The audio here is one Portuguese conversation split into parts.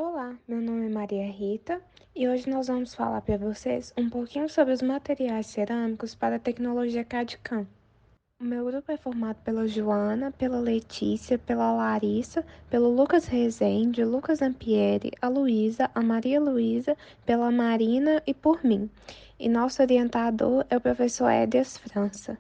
Olá, meu nome é Maria Rita e hoje nós vamos falar para vocês um pouquinho sobre os materiais cerâmicos para a tecnologia CAD/CAM. O meu grupo é formado pela Joana, pela Letícia, pela Larissa, pelo Lucas Rezende, Lucas Ampieri, a Luísa, a Maria Luísa, pela Marina e por mim. E nosso orientador é o professor Édias França.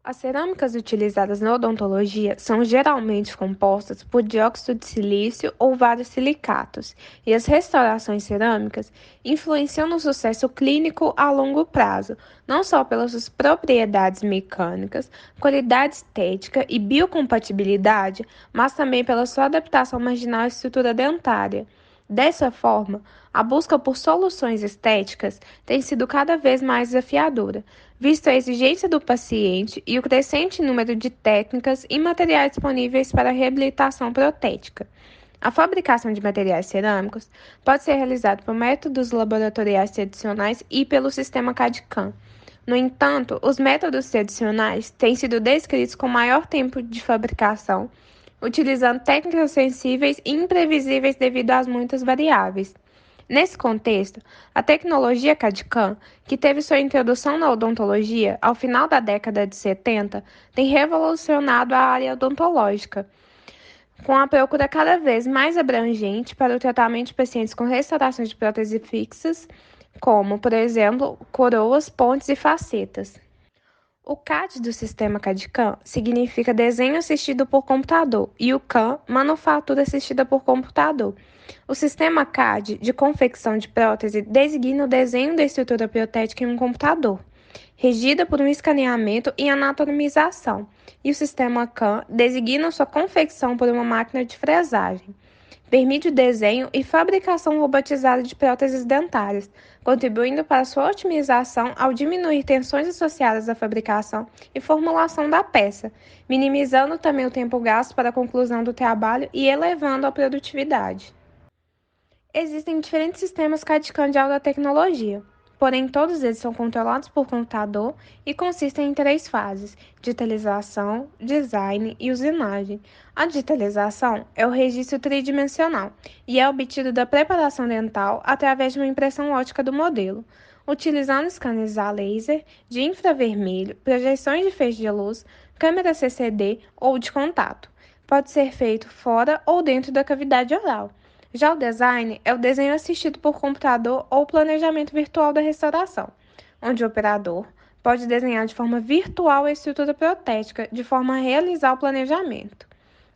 As cerâmicas utilizadas na odontologia são geralmente compostas por dióxido de silício ou vários silicatos, e as restaurações cerâmicas influenciam no sucesso clínico a longo prazo, não só pelas suas propriedades mecânicas, qualidade estética e biocompatibilidade, mas também pela sua adaptação marginal à estrutura dentária. Dessa forma, a busca por soluções estéticas tem sido cada vez mais desafiadora, visto a exigência do paciente e o crescente número de técnicas e materiais disponíveis para a reabilitação protética. A fabricação de materiais cerâmicos pode ser realizada por métodos laboratoriais tradicionais e pelo sistema CAD/CAM. No entanto, os métodos tradicionais têm sido descritos com maior tempo de fabricação, utilizando técnicas sensíveis e imprevisíveis devido às muitas variáveis. Nesse contexto, a tecnologia CAD/CAM, que teve sua introdução na odontologia ao final da década de 70, tem revolucionado a área odontológica, com a procura cada vez mais abrangente para o tratamento de pacientes com restaurações de próteses fixas, como, por exemplo, coroas, pontes e facetas. O CAD do sistema CAD/CAM significa desenho assistido por computador e o CAM, manufatura assistida por computador. O sistema CAD de confecção de prótese designa o desenho da estrutura protética em um computador, regida por um escaneamento e anatomização, e o sistema CAM designa sua confecção por uma máquina de fresagem. Permite o desenho e fabricação robotizada de próteses dentárias, contribuindo para sua otimização ao diminuir tensões associadas à fabricação e formulação da peça, minimizando também o tempo gasto para a conclusão do trabalho e elevando a produtividade. Existem diferentes sistemas CAD/CAM de alta tecnologia, porém todos eles são controlados por computador e consistem em três fases: digitalização, design e usinagem. A digitalização é o registro tridimensional e é obtido da preparação dental através de uma impressão ótica do modelo, utilizando scanners a laser, de infravermelho, projeções de feixe de luz, câmera CCD ou de contato. Pode ser feito fora ou dentro da cavidade oral. Já o design é o desenho assistido por computador ou planejamento virtual da restauração, onde o operador pode desenhar de forma virtual a estrutura protética, de forma a realizar o planejamento.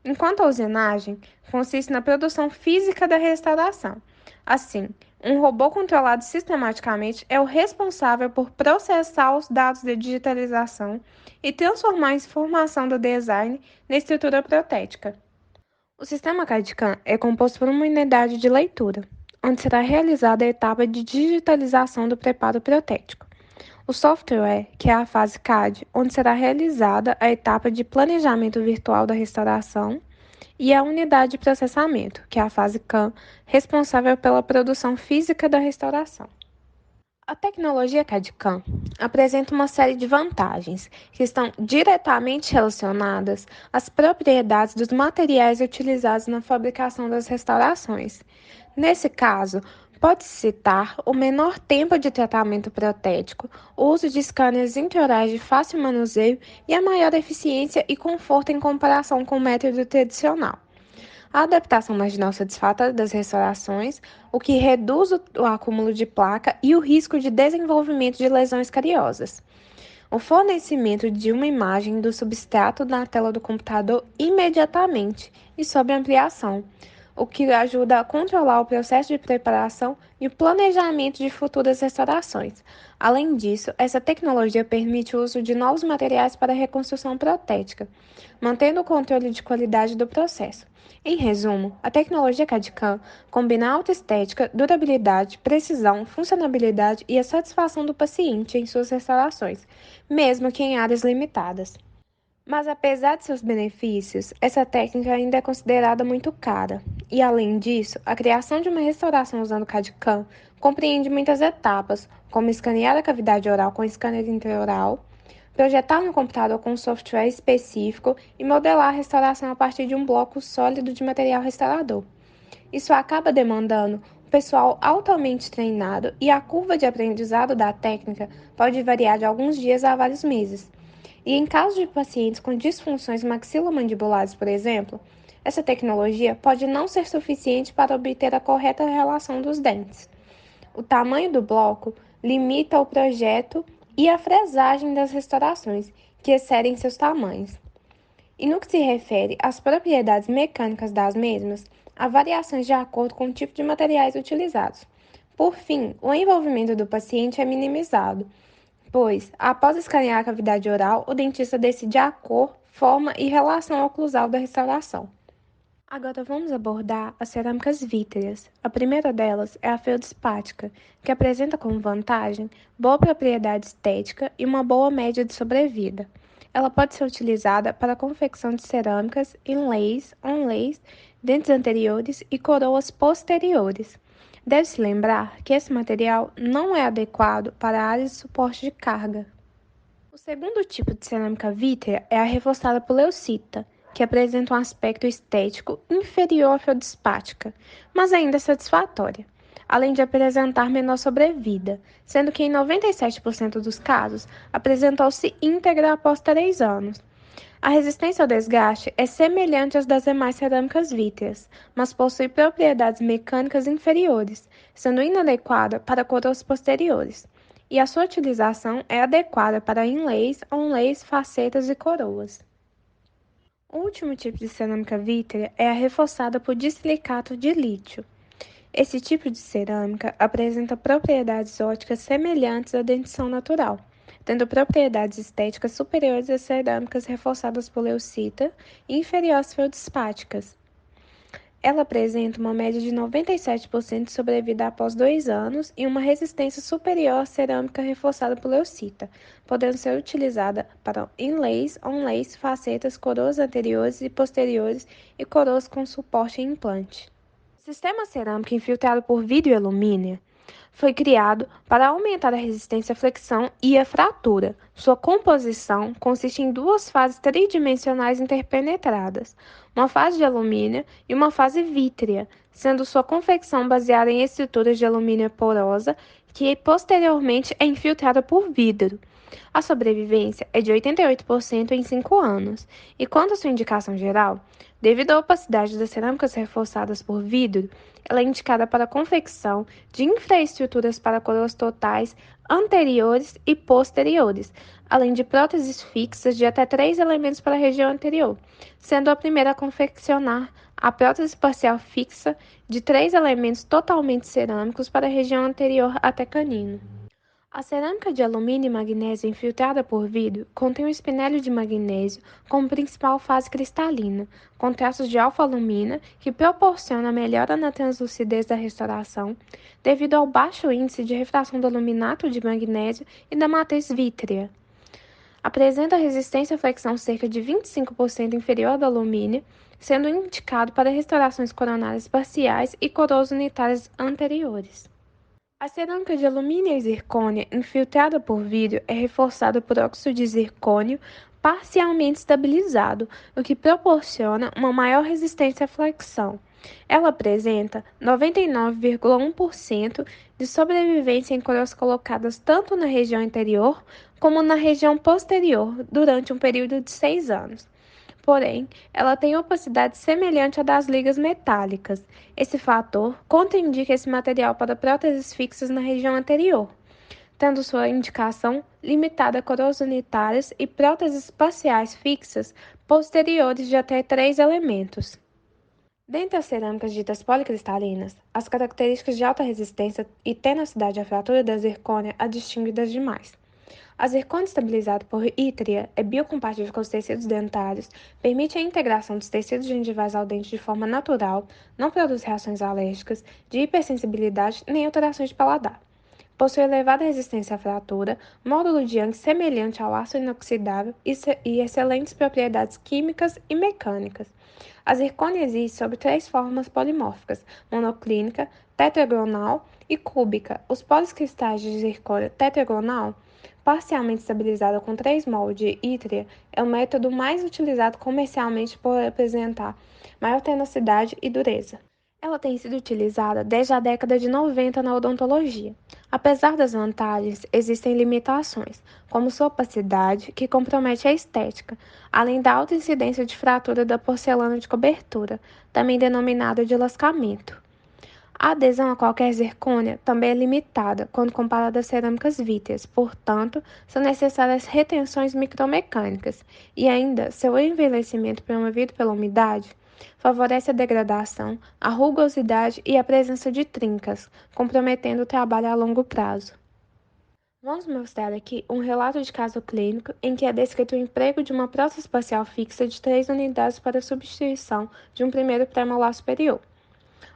Enquanto a usinagem consiste na produção física da restauração. Assim, um robô controlado sistematicamente é o responsável por processar os dados de digitalização e transformar a informação do design na estrutura protética. O sistema CAD/CAM é composto por uma unidade de leitura, onde será realizada a etapa de digitalização do preparo protético. O software, que é a fase CAD, onde será realizada a etapa de planejamento virtual da restauração, e a unidade de processamento, que é a fase CAM, responsável pela produção física da restauração. A tecnologia CAD/CAM apresenta uma série de vantagens que estão diretamente relacionadas às propriedades dos materiais utilizados na fabricação das restaurações. Nesse caso, pode-se citar o menor tempo de tratamento protético, o uso de scanners intraorais de fácil manuseio e a maior eficiência e conforto em comparação com o método tradicional. A adaptação marginal satisfatória das restaurações, o que reduz o acúmulo de placa e o risco de desenvolvimento de lesões cariosas. O fornecimento de uma imagem do substrato na tela do computador imediatamente e sob ampliação, o que ajuda a controlar o processo de preparação e o planejamento de futuras restaurações. Além disso, essa tecnologia permite o uso de novos materiais para a reconstrução protética, mantendo o controle de qualidade do processo. Em resumo, a tecnologia CAD/CAM combina alta estética, durabilidade, precisão, funcionalidade e a satisfação do paciente em suas restaurações, mesmo que em áreas limitadas. Mas apesar de seus benefícios, essa técnica ainda é considerada muito cara. E além disso, a criação de uma restauração usando CAD/CAM compreende muitas etapas, como escanear a cavidade oral com scanner intraoral, projetar no computador com software específico e modelar a restauração a partir de um bloco sólido de material restaurador. Isso acaba demandando um pessoal altamente treinado e a curva de aprendizado da técnica pode variar de alguns dias a vários meses. E em caso de pacientes com disfunções maxilomandibulares, por exemplo, essa tecnologia pode não ser suficiente para obter a correta relação dos dentes. O tamanho do bloco limita o projeto e a fresagem das restaurações, que excedem seus tamanhos. E no que se refere às propriedades mecânicas das mesmas, há variações de acordo com o tipo de materiais utilizados. Por fim, o envolvimento do paciente é minimizado, pois, após escanear a cavidade oral, o dentista decide a cor, forma e relação oclusal da restauração. Agora vamos abordar as cerâmicas vítreas. A primeira delas é a feldspática, que apresenta como vantagem boa propriedade estética e uma boa média de sobrevida. Ela pode ser utilizada para a confecção de cerâmicas, inlays, onlays, dentes anteriores e coroas posteriores. Deve-se lembrar que esse material não é adequado para áreas de suporte de carga. O segundo tipo de cerâmica vítrea é a reforçada por leucita, que apresenta um aspecto estético inferior à feldspática, mas ainda satisfatória, além de apresentar menor sobrevida, sendo que em 97% dos casos apresentou-se íntegra após 3 anos. A resistência ao desgaste é semelhante às das demais cerâmicas vítreas, mas possui propriedades mecânicas inferiores, sendo inadequada para coroas posteriores, e a sua utilização é adequada para inlays, onlays, facetas e coroas. O último tipo de cerâmica vítrea é a reforçada por disilicato de lítio. Esse tipo de cerâmica apresenta propriedades ópticas semelhantes à dentição natural, tendo propriedades estéticas superiores às cerâmicas reforçadas por leucita e inferiores às feldspáticas. Ela apresenta uma média de 97% de sobrevida após 2 anos e uma resistência superior à cerâmica reforçada por leucita, podendo ser utilizada para inlays, onlays, facetas, coroas anteriores e posteriores e coroas com suporte em implante. O sistema cerâmico infiltrado por vidro e alumínio foi criado para aumentar a resistência à flexão e à fratura. Sua composição consiste em duas fases tridimensionais interpenetradas, uma fase de alumínio e uma fase vítrea, sendo sua confecção baseada em estruturas de alumínio porosa que posteriormente é infiltrada por vidro. A sobrevivência é de 88% em 5 anos. E quanto à sua indicação geral, devido à opacidade das cerâmicas reforçadas por vidro, ela é indicada para a confecção de infraestruturas para coroas totais anteriores e posteriores, além de próteses fixas de até 3 elementos para a região anterior, sendo a primeira a confeccionar a prótese parcial fixa de 3 elementos totalmente cerâmicos para a região anterior até canino. A cerâmica de alumínio e magnésio infiltrada por vidro contém um espinélio de magnésio como principal fase cristalina, com traços de alfa-alumina que proporciona melhora na translucidez da restauração, devido ao baixo índice de refração do aluminato de magnésio e da matriz vítrea. Apresenta resistência à flexão cerca de 25% inferior ao do alumínio, sendo indicado para restaurações coronárias parciais e coroas unitárias anteriores. A cerâmica de alumínio e zircônia infiltrada por vidro é reforçada por óxido de zircônio parcialmente estabilizado, o que proporciona uma maior resistência à flexão. Ela apresenta 99,1% de sobrevivência em coroas colocadas tanto na região anterior como na região posterior durante um período de 6 anos. Porém, ela tem opacidade semelhante à das ligas metálicas. Esse fator contraindica esse material para próteses fixas na região anterior, tendo sua indicação limitada a coroas unitárias e próteses parciais fixas posteriores de até 3 elementos. Dentre as cerâmicas ditas policristalinas, as características de alta resistência e tenacidade à fratura da zircônia a distinguem das demais. A zircônia estabilizada por ítria é biocompatível com os tecidos dentários, permite a integração dos tecidos gengivais ao dente de forma natural, não produz reações alérgicas, de hipersensibilidade nem alterações de paladar. Possui elevada resistência à fratura, módulo de Young semelhante ao aço inoxidável e excelentes propriedades químicas e mecânicas. A zircônia existe sob 3 formas polimórficas: monoclínica, tetragonal e cúbica. Os policristais de zircônia tetragonal, parcialmente estabilizada com 3 moldes de ítria, é o método mais utilizado comercialmente por apresentar maior tenacidade e dureza. Ela tem sido utilizada desde a década de 90 na odontologia. Apesar das vantagens, existem limitações, como sua opacidade, que compromete a estética, além da alta incidência de fratura da porcelana de cobertura, também denominada de lascamento. A adesão a qualquer zircônia também é limitada quando comparada às cerâmicas vítreas, portanto, são necessárias retenções micromecânicas e ainda seu envelhecimento promovido pela umidade favorece a degradação, a rugosidade e a presença de trincas, comprometendo o trabalho a longo prazo. Vamos mostrar aqui um relato de caso clínico em que é descrito o emprego de uma prótese espacial fixa de 3 unidades para substituição de um primeiro premolar superior.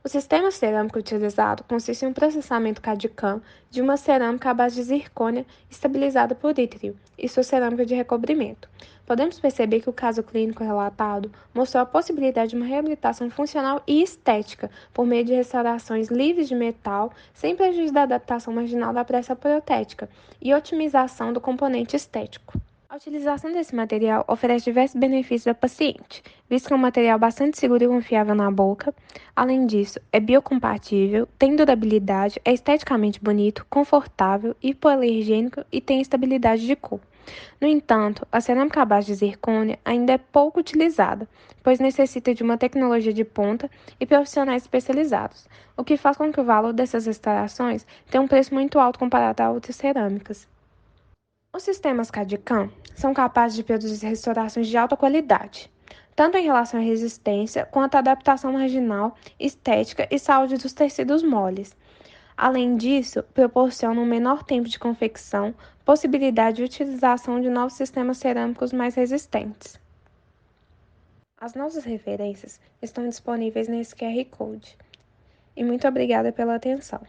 O sistema cerâmico utilizado consiste em um processamento CAD/CAM de uma cerâmica à base de zircônia estabilizada por ítrio e sua cerâmica de recobrimento. Podemos perceber que o caso clínico relatado mostrou a possibilidade de uma reabilitação funcional e estética por meio de restaurações livres de metal, sem prejuízo da adaptação marginal da peça protética e otimização do componente estético. A utilização desse material oferece diversos benefícios ao paciente, visto que é um material bastante seguro e confiável na boca. Além disso, é biocompatível, tem durabilidade, é esteticamente bonito, confortável, hipoalergênico e tem estabilidade de cor. No entanto, a cerâmica à base de zircônia ainda é pouco utilizada, pois necessita de uma tecnologia de ponta e profissionais especializados, o que faz com que o valor dessas restaurações tenha um preço muito alto comparado a outras cerâmicas. Os sistemas CAD/CAM são capazes de produzir restaurações de alta qualidade, tanto em relação à resistência quanto à adaptação marginal, estética e saúde dos tecidos moles. Além disso, proporcionam um menor tempo de confecção, possibilidade de utilização de novos sistemas cerâmicos mais resistentes. As nossas referências estão disponíveis nesse QR Code. E muito obrigada pela atenção.